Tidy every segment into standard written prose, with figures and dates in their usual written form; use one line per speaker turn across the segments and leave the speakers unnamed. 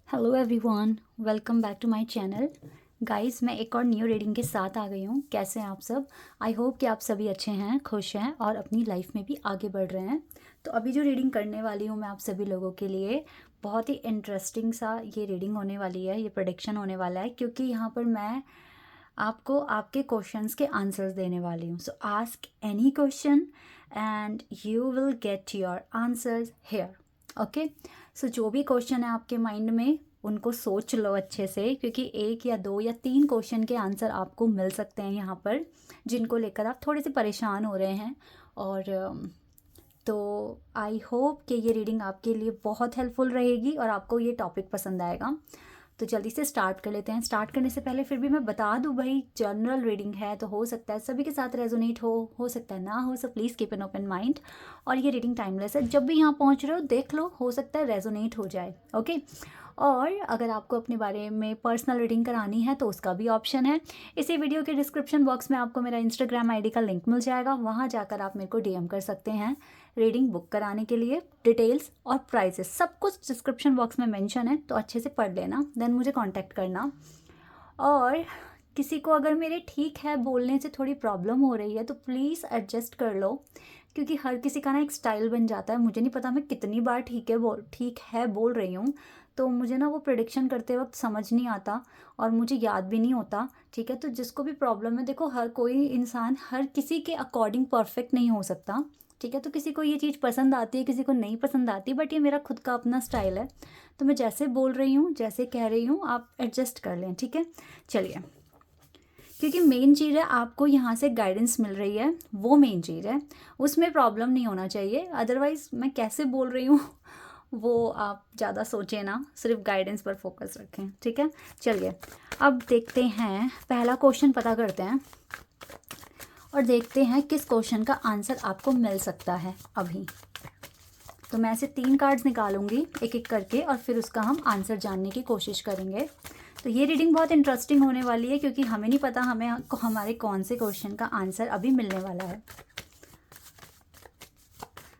Hello everyone, welcome back to my channel. Guys, मैं एक और न्यू रीडिंग के साथ आ गई हूँ। कैसे हैं आप सब? आई होप कि आप सभी अच्छे हैं, खुश हैं और अपनी लाइफ में भी आगे बढ़ रहे हैं। तो अभी जो रीडिंग करने वाली हूँ मैं आप सभी लोगों के लिए, बहुत ही इंटरेस्टिंग सा ये रीडिंग होने वाली है, ये प्रेडिक्शन होने वाला है, क्योंकि यहाँ पर मैं आपको आपके क्वेश्चंस के आंसर्स देने वाली हूँ। So ask any question and you will get your answers here. Okay, so जो भी क्वेश्चन है आपके माइंड में उनको सोच लो अच्छे से, क्योंकि एक या दो या तीन क्वेश्चन के आंसर आपको मिल सकते हैं यहाँ पर, जिनको लेकर आप थोड़े से परेशान हो रहे हैं। और तो आई होप कि ये रीडिंग आपके लिए बहुत हेल्पफुल रहेगी और आपको ये टॉपिक पसंद आएगा। तो जल्दी से स्टार्ट कर लेते हैं। स्टार्ट करने से पहले फिर भी मैं बता दूं, भाई जनरल रीडिंग है तो हो सकता है सभी के साथ रेजोनेट हो सकता है ना हो, so please keep an open mind. और ये रीडिंग टाइमलेस है, जब भी यहाँ पहुँच रहे हो देख लो, हो सकता है रेजोनेट हो जाए। ओके, और अगर आपको अपने बारे में पर्सनल रीडिंग करानी है तो उसका भी ऑप्शन है। इसी वीडियो के डिस्क्रिप्शन बॉक्स में आपको मेरा इंस्टाग्राम आईडी का लिंक मिल जाएगा, वहाँ जाकर आप मेरे को डीएम कर सकते हैं रीडिंग बुक कराने के लिए। डिटेल्स और प्राइसेस सब कुछ डिस्क्रिप्शन बॉक्स में मेंशन है, तो अच्छे से पढ़ लेना, देन मुझे कांटेक्ट करना। और किसी को अगर मेरे ठीक है बोलने से थोड़ी प्रॉब्लम हो रही है तो प्लीज़ एडजस्ट कर लो, क्योंकि हर किसी का ना एक स्टाइल बन जाता है। मुझे नहीं पता मैं कितनी बार ठीक है बोल रही हूँ, तो मुझे ना वो प्रेडिक्शन करते वक्त समझ नहीं आता और मुझे याद भी नहीं होता। ठीक है, तो जिसको भी प्रॉब्लम है, देखो हर कोई इंसान हर किसी के अकॉर्डिंग परफेक्ट नहीं हो सकता। ठीक है, तो किसी को ये चीज़ पसंद आती है, किसी को नहीं पसंद आती, बट ये मेरा खुद का अपना स्टाइल है। तो मैं जैसे बोल रही हूँ, जैसे कह रही हूँ, आप एडजस्ट कर लें। ठीक है, चलिए, क्योंकि मेन चीज़ है आपको यहाँ से गाइडेंस मिल रही है, वो मेन चीज़ है, उसमें प्रॉब्लम नहीं होना चाहिए। अदरवाइज़ मैं कैसे बोल रही हूँ वो आप ज़्यादा सोचें ना, सिर्फ गाइडेंस पर फोकस रखें। ठीक है, चलिए अब देखते हैं, पहला क्वेश्चन पता करते हैं और देखते हैं किस क्वेश्चन का आंसर आपको मिल सकता है अभी। तो मैं ऐसे 3 कार्ड्स निकालूंगी एक एक करके और फिर उसका हम आंसर जानने की कोशिश करेंगे। तो ये रीडिंग बहुत इंटरेस्टिंग होने वाली है, क्योंकि हमें नहीं पता हमारे कौन से क्वेश्चन का आंसर अभी मिलने वाला है।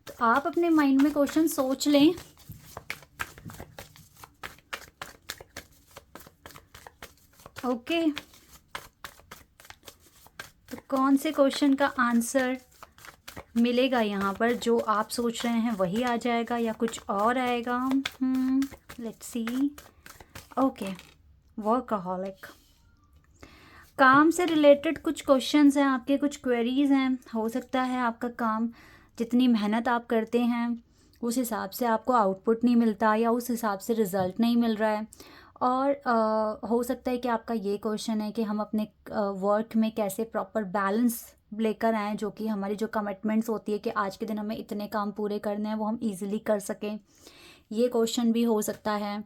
तो आप अपने माइंड में क्वेश्चन सोच लें। ओके, तो कौन से क्वेश्चन का आंसर मिलेगा यहाँ पर? जो आप सोच रहे हैं वही आ जाएगा या कुछ और आएगा? Let's see. ओके, वर्कaholic, काम से रिलेटेड कुछ क्वेश्चंस हैं आपके, कुछ क्वेरीज हैं। हो सकता है आपका काम, जितनी मेहनत आप करते हैं उस हिसाब से आपको आउटपुट नहीं मिलता या उस हिसाब से रिज़ल्ट नहीं मिल रहा है। और हो सकता है कि आपका ये क्वेश्चन है कि हम अपने वर्क में कैसे प्रॉपर बैलेंस लेकर आएँ, जो कि हमारी जो कमिटमेंट्स होती है कि आज के दिन हमें इतने काम पूरे करने हैं, वो हम ईजिली कर सकें। ये क्वेश्चन भी हो सकता है।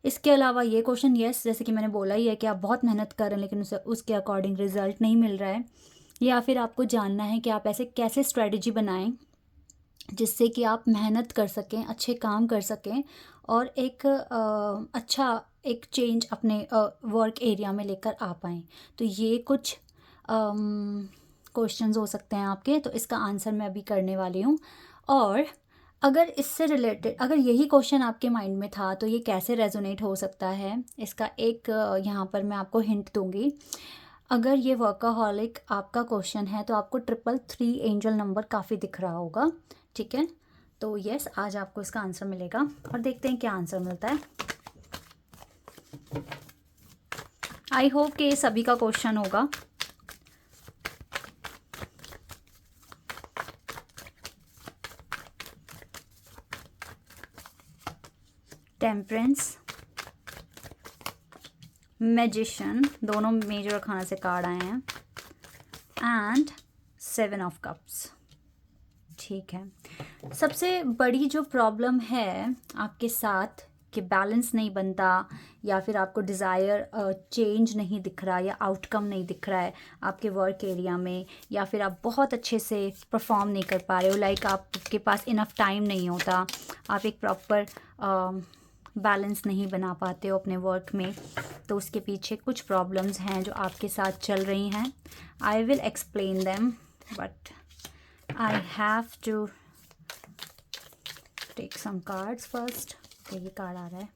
इसके अलावा ये क्वेश्चन, यस, जैसे कि मैंने बोला ही है कि आप बहुत मेहनत कर रहे हैं लेकिन उसके अकॉर्डिंग रिजल्ट नहीं मिल रहा है। या फिर आपको जानना है कि आप ऐसे कैसे स्ट्रेटजी बनाएं जिससे कि आप मेहनत कर सकें, अच्छे काम कर सकें और एक अच्छा एक चेंज अपने वर्क एरिया में लेकर आ पाएँ। तो ये कुछ क्वेश्चंस हो सकते हैं आपके, तो इसका आंसर मैं अभी करने वाली हूँ। और अगर इससे रिलेटेड, अगर यही क्वेश्चन आपके माइंड में था तो ये कैसे रेजोनेट हो सकता है, इसका एक यहाँ पर मैं आपको हिंट दूंगी। अगर ये वर्कaholic आपका क्वेश्चन है तो आपको 333 एंजल नंबर काफ़ी दिख रहा होगा। ठीक है, तो यस, आज आपको इसका आंसर मिलेगा और देखते हैं क्या आंसर मिलता है। आई होप कि ये सभी का क्वेश्चन होगा। टेम्परेंस, मैजिशियन, दोनों मेजर खाना से कार्ड आए हैं, एंड 7 ऑफ कप्स। ठीक है, सबसे बड़ी जो प्रॉब्लम है आपके साथ कि बैलेंस नहीं बनता, या फिर आपको डिज़ायर चेंज नहीं दिख रहा या आउटकम नहीं दिख रहा है आपके वर्क एरिया में, या फिर आप बहुत अच्छे से परफॉर्म नहीं कर पा रहे हो, लाइक आपके पास इनफ टाइम नहीं होता, आप एक प्रॉपर बैलेंस नहीं बना पाते हो अपने वर्क में। तो उसके पीछे कुछ प्रॉब्लम्स हैं जो आपके साथ चल रही हैं। I will explain them, but I have to take some cards first. ये कार्ड आ रहा है,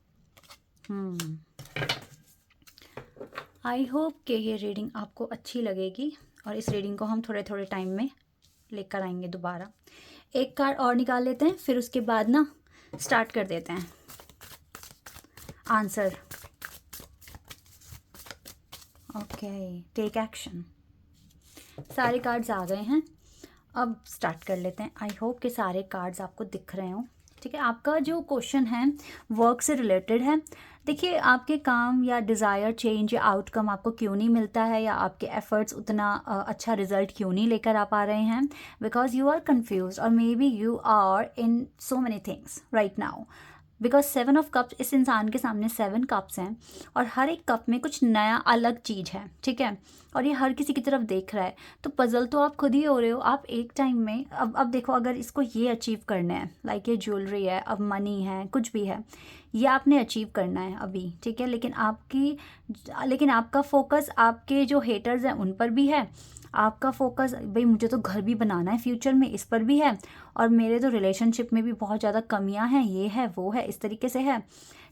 आई होप कि ये रीडिंग आपको अच्छी लगेगी और इस रीडिंग को हम थोड़े थोड़े टाइम में लेकर आएंगे दोबारा। एक कार्ड और निकाल लेते हैं, फिर उसके बाद ना स्टार्ट कर देते हैं आंसर। Okay, take action. सारे कार्ड्स आ गए हैं, अब स्टार्ट कर लेते हैं। आई होप कि सारे कार्ड्स आपको दिख रहे हों। ठीक है, आपका जो क्वेश्चन है वर्क से रिलेटेड है। देखिए, आपके काम या डिज़ायर चेंज या आउटकम आपको क्यों नहीं मिलता है, या आपके एफर्ट्स उतना अच्छा रिजल्ट क्यों नहीं लेकर आ पा रहे हैं, बिकॉज यू आर कन्फ्यूज और may be you are in so many things right now. Because 7 of cups, इस इंसान के सामने 7 कप्स हैं और हर एक कप में कुछ नया अलग चीज़ है। ठीक है, और ये हर किसी की तरफ देख रहा है, तो पजल तो आप खुद ही हो रहे हो। आप एक टाइम में अब देखो, अगर इसको ये अचीव करना है, लाइक ये ज्वेलरी है, अब मनी है, कुछ भी है, ये आपने अचीव करना है अभी। ठीक है, लेकिन आपका फोकस आपके जो हेटर्स हैं उन पर भी है, आपका फोकस भाई मुझे तो घर भी बनाना है फ्यूचर में, इस पर भी है, और मेरे तो रिलेशनशिप में भी बहुत ज़्यादा कमियां हैं, ये है वो है, इस तरीके से है।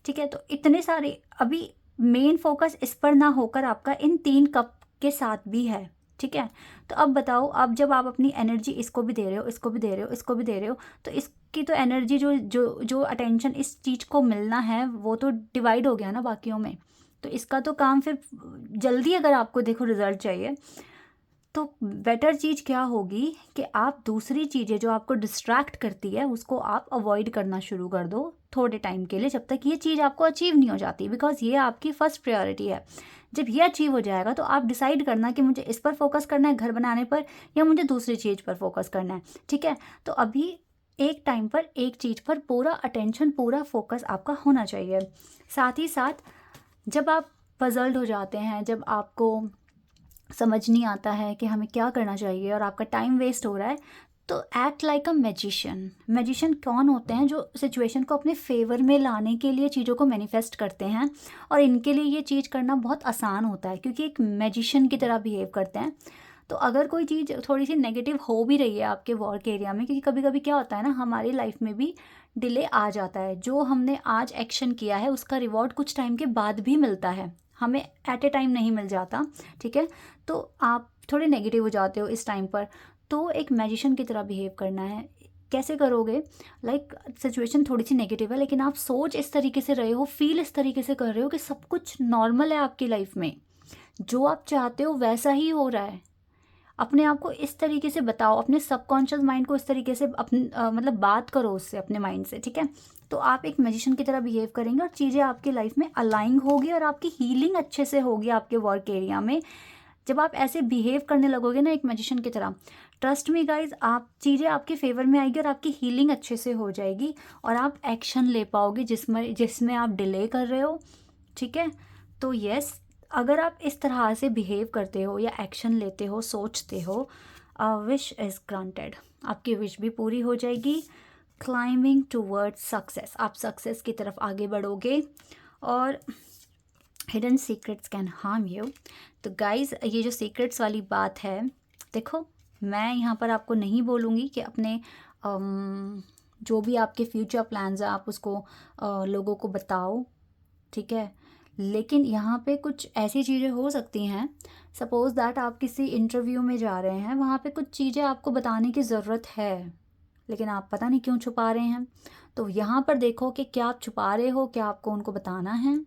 ठीक है, तो इतने सारे, अभी मेन फोकस इस पर ना होकर आपका इन 3 कप के साथ भी है। ठीक है, तो अब बताओ, अब जब आप अपनी एनर्जी इसको भी दे रहे हो, इसको भी दे रहे हो, इसको भी दे रहे हो, तो इसकी तो एनर्जी जो जो जो अटेंशन इस चीज़ को मिलना है वो तो डिवाइड हो गया ना बाकियों में। तो इसका तो काम फिर जल्दी, अगर आपको देखो रिजल्ट चाहिए, तो बेटर चीज़ क्या होगी कि आप दूसरी चीज़ें जो आपको डिस्ट्रैक्ट करती है उसको आप अवॉइड करना शुरू कर दो थोड़े टाइम के लिए, जब तक ये चीज़ आपको अचीव नहीं हो जाती, बिकॉज ये आपकी फर्स्ट प्रायोरिटी है। जब ये अचीव हो जाएगा तो आप डिसाइड करना कि मुझे इस पर फोकस करना है घर बनाने पर, या मुझे दूसरी चीज़ पर फोकस करना है। ठीक है, तो अभी एक टाइम पर एक चीज़ पर पूरा अटेंशन, पूरा फोकस आपका होना चाहिए। साथ ही साथ जब आप पजल्ड हो जाते हैं, जब आपको समझ नहीं आता है कि हमें क्या करना चाहिए और आपका टाइम वेस्ट हो रहा है, तो act like a magician. Magician कौन होते हैं? जो सिचुएशन को अपने फेवर में लाने के लिए चीज़ों को मैनिफेस्ट करते हैं, और इनके लिए ये चीज़ करना बहुत आसान होता है क्योंकि एक मैजिशियन की तरह बिहेव करते हैं। तो अगर कोई चीज़ थोड़ी सी नेगेटिव हो भी रही है आपके वर्क एरिया में, क्योंकि कभी कभी क्या होता है ना, हमारी लाइफ में भी डिले आ जाता है। जो हमने आज एक्शन किया है उसका रिवॉर्ड कुछ टाइम के बाद भी मिलता है, हमें एट ए टाइम नहीं मिल जाता। ठीक है, तो आप थोड़े नेगेटिव हो जाते हो इस टाइम पर, तो एक मैजिशियन की तरह बिहेव करना है। कैसे करोगे? लाइक सिचुएशन थोड़ी सी नेगेटिव है, लेकिन आप सोच इस तरीके से रहे हो, फील इस तरीके से कर रहे हो कि सब कुछ नॉर्मल है आपकी लाइफ में, जो आप चाहते हो वैसा ही हो रहा है। अपने आप को इस तरीके से बताओ, अपने सबकॉन्शियस माइंड को इस तरीके से मतलब बात करो उससे, अपने माइंड से। ठीक है, तो आप एक मैजिशियन की तरह बिहेव करेंगे और चीज़ें आपकी लाइफ में अलाइन होगी और आपकी हीलिंग अच्छे से होगी आपके वर्क एरिया में। जब आप ऐसे बिहेव करने लगोगे ना एक मैजिशियन की तरह, ट्रस्ट मी गाइज, आप चीज़ें आपके फेवर में आएगी और आपकी हीलिंग अच्छे से हो जाएगी और आप एक्शन ले पाओगे जिसमें आप डिले कर रहे हो। ठीक है, तो यस, अगर आप इस तरह से बिहेव करते हो या एक्शन लेते हो, सोचते हो, विश इज़ ग्रांटेड, आपकी विश भी पूरी हो जाएगी। क्लाइंबिंग टूवर्ड्स सक्सेस, आप सक्सेस की तरफ आगे बढ़ोगे और hidden secrets can harm you. तो गाइज, ये जो सीक्रेट्स वाली बात है, देखो मैं यहाँ पर आपको नहीं बोलूँगी कि अपने जो भी आपके फ्यूचर प्लान्स हैं आप उसको लोगों को बताओ। ठीक है, लेकिन यहाँ पे कुछ ऐसी चीज़ें हो सकती हैं, सपोज़ दैट आप किसी इंटरव्यू में जा रहे हैं, वहाँ पे कुछ चीज़ें आपको बताने की ज़रूरत है, लेकिन आप पता नहीं क्यों छुपा रहे हैं। तो यहाँ पर देखो कि क्या आप छुपा रहे हो, क्या आपको उनको बताना है,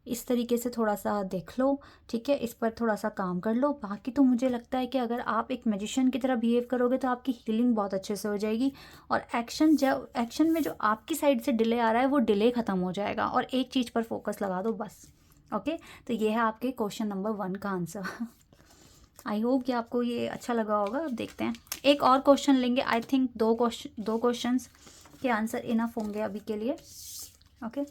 इस तरीके से थोड़ा सा देख लो। ठीक है, इस पर थोड़ा सा काम कर लो। बाकी तो मुझे लगता है कि अगर आप एक मैजिशियन की तरह बिहेव करोगे तो आपकी हीलिंग बहुत अच्छे से हो जाएगी, और एक्शन में जो आपकी साइड से डिले आ रहा है वो डिले ख़त्म हो जाएगा, और एक चीज़ पर फोकस लगा दो बस। ओके, तो ये है आपके क्वेश्चन नंबर 1 का आंसर। आई होप कि आपको ये अच्छा लगा होगा। अब देखते हैं, एक और क्वेश्चन लेंगे। आई थिंक दो क्वेश्चंस के आंसर इनफ होंगे अभी के लिए। ओके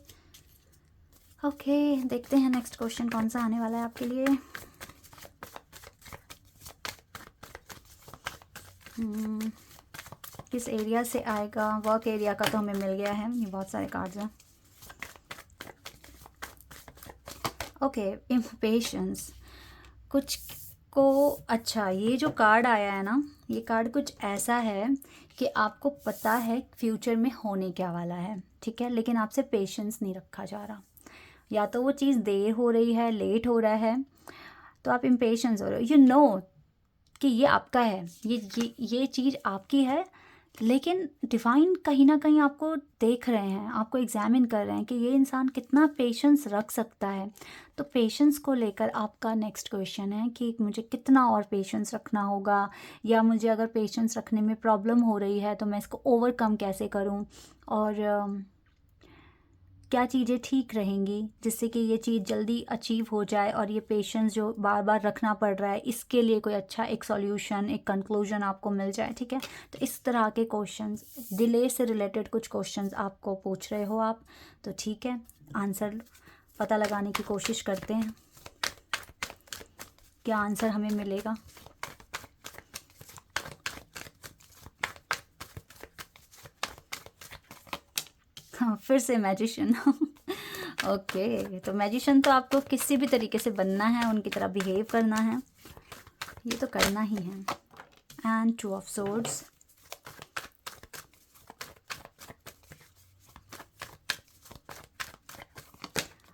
ओके, देखते हैं नेक्स्ट क्वेश्चन कौन सा आने वाला है आपके लिए। किस एरिया से आएगा? वर्क एरिया का तो हमें मिल गया है, ये बहुत सारे कार्ड्स हैं। ओके, इम्पेशंस कुछ को, अच्छा ये जो कार्ड आया है ना, ये कार्ड कुछ ऐसा है कि आपको पता है फ्यूचर में होने क्या वाला है। ठीक है, लेकिन आपसे पेशेंस नहीं रखा जा रहा। या तो वो चीज़ देर हो रही है, लेट हो रहा है, तो आप इम्पेशेंस हो रहे हो। यू नो कि ये आपका है, ये चीज़ आपकी है, लेकिन डिवाइन कहीं ना कहीं आपको देख रहे हैं, आपको एग्जामिन कर रहे हैं कि ये इंसान कितना पेशेंस रख सकता है। तो पेशेंस को लेकर आपका नेक्स्ट क्वेश्चन है कि मुझे कितना और पेशेंस रखना होगा, या मुझे अगर पेशेंस रखने में प्रॉब्लम हो रही है तो मैं इसको ओवरकम कैसे करूं, और क्या चीज़ें ठीक रहेंगी जिससे कि ये चीज़ जल्दी अचीव हो जाए, और ये पेशेंस जो बार बार रखना पड़ रहा है इसके लिए कोई अच्छा एक सॉल्यूशन, एक कंक्लूजन आपको मिल जाए। ठीक है, तो इस तरह के क्वेश्चंस, डिले से रिलेटेड कुछ क्वेश्चंस आपको पूछ रहे हो आप, तो ठीक है, आंसर पता लगाने की कोशिश करते हैं, क्या आंसर हमें मिलेगा। हाँ, फिर से मैजिशियन। ओके, तो मैजिशियन तो आपको किसी भी तरीके से बनना है, उनकी तरह बिहेव करना है, ये तो करना ही है। And 2 of swords,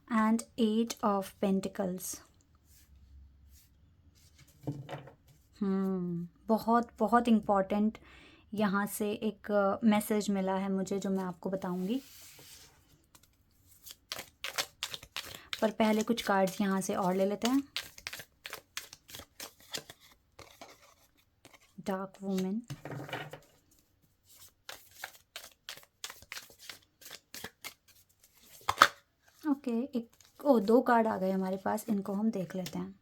and 8 of pentacles. बहुत बहुत इम्पॉर्टेंट यहाँ से एक मैसेज मिला है मुझे, जो मैं आपको बताऊंगी, पर पहले कुछ कार्ड्स यहाँ से और ले लेते हैं। डार्क वुमेन, ओके, एक 2 कार्ड आ गए हमारे पास, इनको हम देख लेते हैं।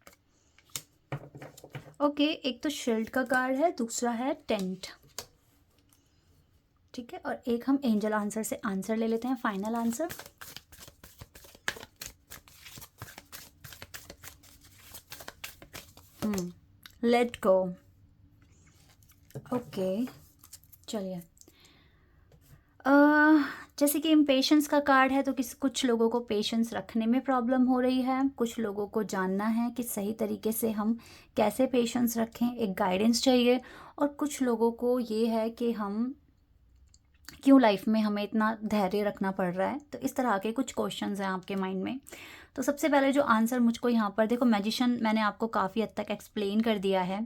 ओके, एक तो शील्ड का कार्ड है, दूसरा है टेंट। ठीक है, और एक हम एंजल आंसर से आंसर ले लेते हैं, final answer. Let go. Okay, चलिए, जैसे कि इम्पेशेंस का कार्ड है, तो कुछ लोगों को पेशेंस रखने में प्रॉब्लम हो रही है, कुछ लोगों को जानना है कि सही तरीके से हम कैसे पेशेंस रखें, एक गाइडेंस चाहिए, और कुछ लोगों को ये है कि हम क्यों लाइफ में हमें इतना धैर्य रखना पड़ रहा है। तो इस तरह के कुछ क्वेश्चंस हैं आपके माइंड में। तो सबसे पहले जो आंसर मुझको यहाँ पर देखो, मैजिशियन मैंने आपको काफ़ी हद तक एक्सप्लेन कर दिया है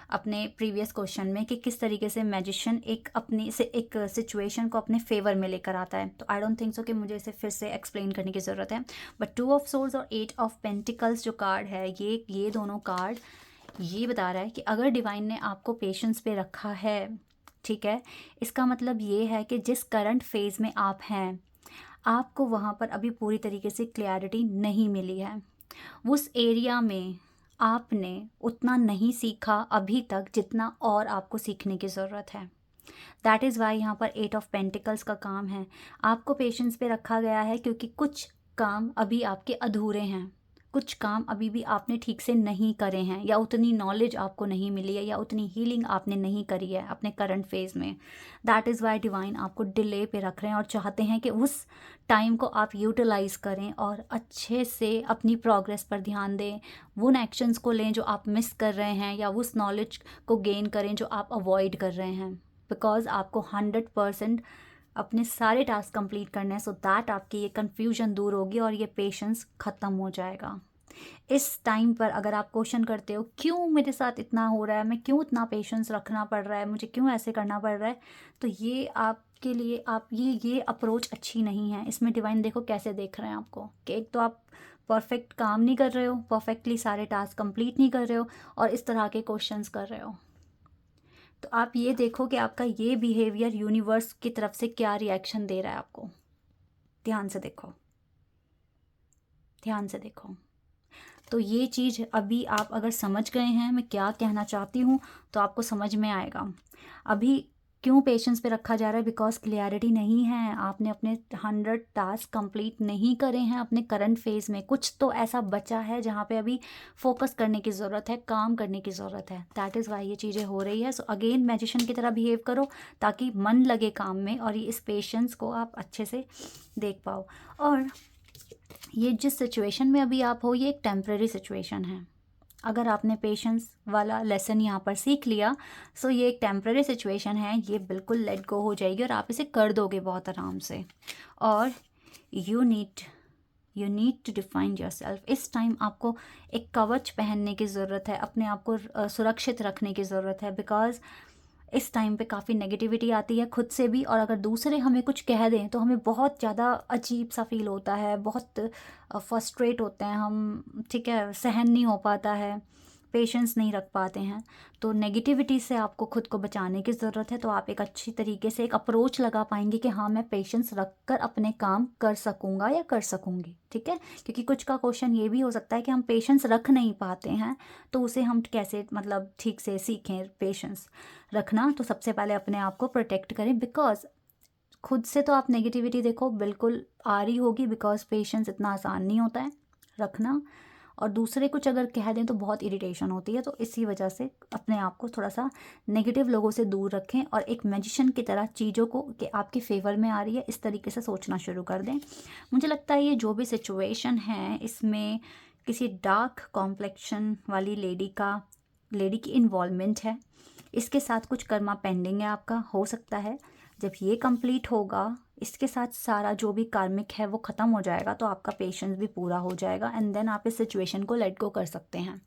अपने प्रीवियस क्वेश्चन में कि किस तरीके से मैजिशियन एक सिचुएशन को अपने फेवर में लेकर आता है। तो आई डोंट थिंक सो कि मुझे इसे फिर से एक्सप्लेन करने की ज़रूरत है। बट 2 ऑफ सोर्ड्स और 8 ऑफ पेंटिकल्स जो कार्ड है, ये दोनों कार्ड ये बता रहा है कि अगर डिवाइन ने आपको पेशेंस पे रखा है, ठीक है, इसका मतलब ये है कि जिस करंट फेज़ में आप हैं, आपको वहाँ पर अभी पूरी तरीके से क्लैरिटी नहीं मिली है। उस एरिया में आपने उतना नहीं सीखा अभी तक जितना और आपको सीखने की ज़रूरत है। दैट इज़ वाई यहाँ पर 8 ऑफ पेंटिकल्स का काम है। आपको पेशेंस पे रखा गया है क्योंकि कुछ काम अभी आपके अधूरे हैं, कुछ काम अभी भी आपने ठीक से नहीं करे हैं, या उतनी नॉलेज आपको नहीं मिली है, या उतनी हीलिंग आपने नहीं करी है अपने करंट फेज़ में। दैट इज़ वाई डिवाइन आपको डिले पे रख रहे हैं और चाहते हैं कि उस टाइम को आप यूटिलाइज़ करें और अच्छे से अपनी प्रोग्रेस पर ध्यान दें, उन एक्शंस को लें जो आप मिस कर रहे हैं, या उस नॉलेज को गेन करें जो आप अवॉइड कर रहे हैं। बिकॉज आपको 100% अपने सारे टास्क कंप्लीट करने हैं, सो दैट आपकी ये कन्फ्यूजन दूर होगी और ये पेशेंस ख़त्म हो जाएगा। इस टाइम पर अगर आप क्वेश्चन करते हो क्यों मेरे साथ इतना हो रहा है, मैं क्यों इतना पेशेंस रखना पड़ रहा है, मुझे क्यों ऐसे करना पड़ रहा है, तो ये आपके लिए आप ये अप्रोच अच्छी नहीं है। इसमें डिवाइन देखो कैसे देख रहे हैं आपको कि एक तो आप परफेक्ट काम नहीं कर रहे हो, परफेक्टली सारे टास्क कंप्लीट नहीं कर रहे हो, और इस तरह के क्वेश्चंस कर रहे हो। तो आप ये देखो कि आपका ये बिहेवियर यूनिवर्स की तरफ से क्या रिएक्शन दे रहा है आपको। ध्यान से देखो, ध्यान से देखो। तो ये चीज़ अभी आप अगर समझ गए हैं मैं क्या कहना चाहती हूँ, तो आपको समझ में आएगा। अभी क्यों पेशेंस पे रखा जा रहा है, बिकॉज क्लियरिटी नहीं है, आपने अपने 100 टास्क कंप्लीट नहीं करे हैं अपने करंट फेज़ में। कुछ तो ऐसा बचा है जहाँ पे अभी फोकस करने की ज़रूरत है, काम करने की ज़रूरत है। दैट इज़ वाई ये चीज़ें हो रही है। सो अगेन मैजिशियन की तरह बिहेव करो ताकि मन लगे काम में, और ये इस पेशेंस को आप अच्छे से देख पाओ। और ये जिस सिचुएशन में अभी आप हो, ये एक टेम्प्रेरी सिचुएशन है। अगर आपने पेशेंस वाला लेसन यहाँ पर सीख लिया, सो ये एक टेम्प्रेरी सिचुएशन है, ये बिल्कुल लेट गो हो जाएगी और आप इसे कर दोगे बहुत आराम से। और you you need to define yourself. इस टाइम आपको एक कवच पहनने की ज़रूरत है, अपने आप को सुरक्षित रखने की ज़रूरत है, बिकॉज इस टाइम पे काफ़ी नेगेटिविटी आती है खुद से भी, और अगर दूसरे हमें कुछ कह दें तो हमें बहुत ज़्यादा अजीब सा फील होता है, बहुत फ्रस्ट्रेट होते हैं हम, ठीक है, सहन नहीं हो पाता है, पेशेंस नहीं रख पाते हैं। तो नेगेटिविटी से आपको खुद को बचाने की ज़रूरत है। तो आप एक अच्छी तरीके से एक अप्रोच लगा पाएंगे कि हाँ, मैं पेशेंस रख कर अपने काम कर सकूँगा या कर सकूँगी, ठीक है। क्योंकि कुछ का क्वेश्चन ये भी हो सकता है कि हम पेशेंस रख नहीं पाते हैं, तो उसे हम कैसे मतलब ठीक से सीखें पेशेंस रखना। तो सबसे पहले अपने आप को प्रोटेक्ट करें, बिकॉज खुद से तो आप नेगेटिविटी देखो बिल्कुल आ रही होगी, बिकॉज पेशेंस इतना आसान नहीं होता है रखना, और दूसरे कुछ अगर कह दें तो बहुत इरिटेशन होती है। तो इसी वजह से अपने आप को थोड़ा सा नेगेटिव लोगों से दूर रखें, और एक मैजिशियन की तरह चीज़ों को कि आपके फेवर में आ रही है इस तरीके से सोचना शुरू कर दें। मुझे लगता है ये जो भी सिचुएशन है इसमें किसी डार्क कॉम्प्लेक्शन वाली लेडी की इन्वॉल्वमेंट है। इसके साथ कुछ कर्मा पेंडिंग है आपका, हो सकता है जब ये कंप्लीट होगा इसके साथ सारा जो भी कार्मिक है वो ख़त्म हो जाएगा, तो आपका पेशेंस भी पूरा हो जाएगा, एंड देन आप इस सिचुएशन को लेट गो कर सकते हैं।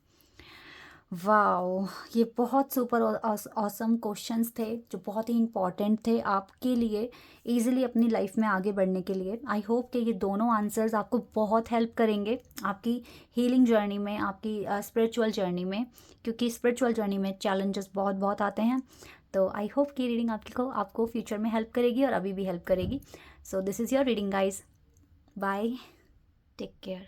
वाओ, ये बहुत सुपर ऑसम क्वेश्चंस थे जो बहुत ही इंपॉर्टेंट थे आपके लिए इजीली अपनी लाइफ में आगे बढ़ने के लिए। आई होप कि ये दोनों आंसर्स आपको बहुत हेल्प करेंगे आपकी हीलिंग जर्नी में, आपकी स्पिरिचुअल जर्नी में, क्योंकि स्पिरिचुअल जर्नी में चैलेंजेस बहुत बहुत आते हैं। तो आई होप कि रीडिंग आपको फ्यूचर में हेल्प करेगी और अभी भी हेल्प करेगी। So this is your reading guys, bye, take care.